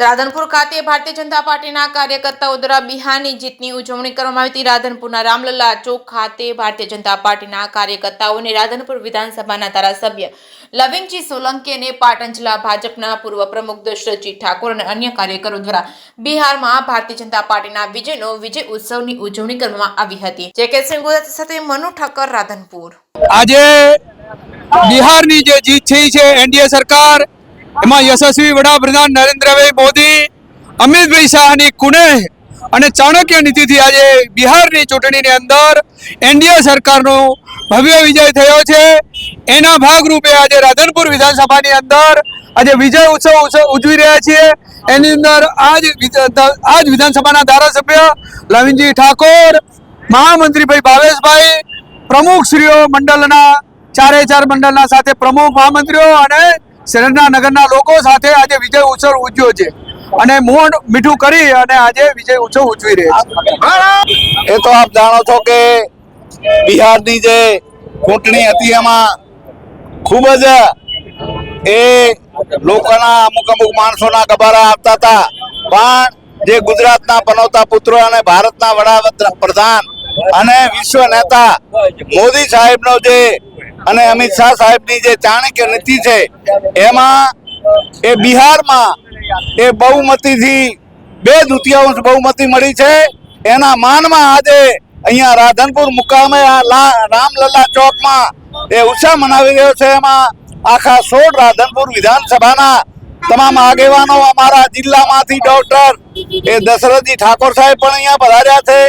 રાધનપુર ખાતે ભારતીય જનતા પાર્ટીના કાર્યકર્તાઓ દ્વારા બિહારની જીતની ઉજવણી કરવામાં આવી હતી। રાધનપુરના રામલલ્લા ચોક ખાતે ભારતીય જનતા પાર્ટીના કાર્યકર્તાઓને રાધનપુર વિધાનસભાના ધારાસભ્ય લવિંગજી સોલંકી અને પાટણ જિલ્લા ભાજપના પૂર્વ પ્રમુખ દશરથજી ઠાકોર અને અન્ય કાર્યકરો દ્વારા બિહારમાં ભારતીય જનતા પાર્ટીના વિજય ઉત્સવની ઉજવણી કરવામાં આવી હતી। જે સિંહ ગુજરાતી સાથે મનુ ઠક્કર, રાધનપુર। આજે બિહારની જે જીત થઈ છે એનડીએ સરકાર, એમાં યશસ્વી વડાપ્રધાન નરેન્દ્રભાઈ મોદી, અમિતભાઈ શાહની કુનેહ અને ચાણક્ય નીતિથી આજે બિહારની ચૂંટણીની અંદર એનડીએ સરકારનો ભવ્ય વિજય થયો છે। એના ભાગરૂપે આજે રાધનપુર વિધાનસભાની અંદર આજે વિજય ઉત્સવ ઉજવી રહ્યા છીએ। એની અંદર આજ વિધાનસભાના ધારાસભ્ય લવિંગજી ઠાકોર, મહામંત્રીભાઈ ભાવેશભાઈ, પ્રમુખશ્રીઓ મંડળના 4 મંડળના સાથે પ્રમુખ મહામંત્રીઓ અને શહેરના નગરના લોકો સાથે આજે વિજય ઉત્સવ ઉજવ્યો છે અને મોઢ મીઠું કરી અને આજે વિજય ઉત્સવ ઉજવી રહ્યા છે। એ તો આપ જાણો છો કે બિહારની જે ચૂંટણી હતી એમાં ખૂબ જ એ લોકોના અમુક માણસોના ગબારા આવતા હતા, પણ જે ગુજરાતના પનોતા પુત્રો અને ભારતના વડાપ્રધાન અને વિશ્વ નેતા મોદી સાહેબનો જે અને અમિત શાહ સાહેબની જે ચાણક્ય નીતિ છે એમાં એ બિહારમાં એ બહુમતીથી 2/3 બહુમતી મળી છે। એના માનમાં આજે અહીંયા રાધનપુર મુકામે રામલલ્લા ચોકમાં એ ઉત્સવ મનાવી રહ્યો છે। એમાં આખા 16 રાધનપુર વિધાનસભાના તમામ આગેવાનો, અમારા જિલ્લામાંથી ડોક્ટર એ દશરથજી ઠાકોર સાહેબ પણ અહીંયા પધાર્યા છે,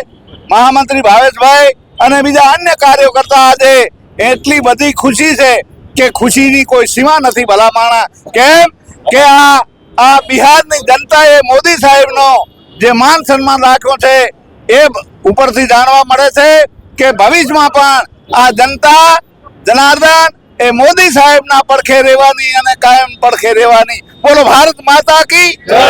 મહામંત્રી ભાવેશભાઈ અને બીજા અન્ય કાર્યકર્તા। આજે એટલી બધી ખુશી છે કે ખુશીની કોઈ સીમા નથી ભલા માણા। કેમ કે આ બિહારની જનતાએ મોદી સાહેબનો જે માન સન્માન રાખ્યો છે એ ઉપરથી જાણવા મળે છે કે ભવિષ્યમાં પણ આ જનતા જનાર્દન એ મોદી સાહેબના પડખે રહેવાની અને કાયમ પડખે રહેવાની। બોલો ભારત માતા કી જય।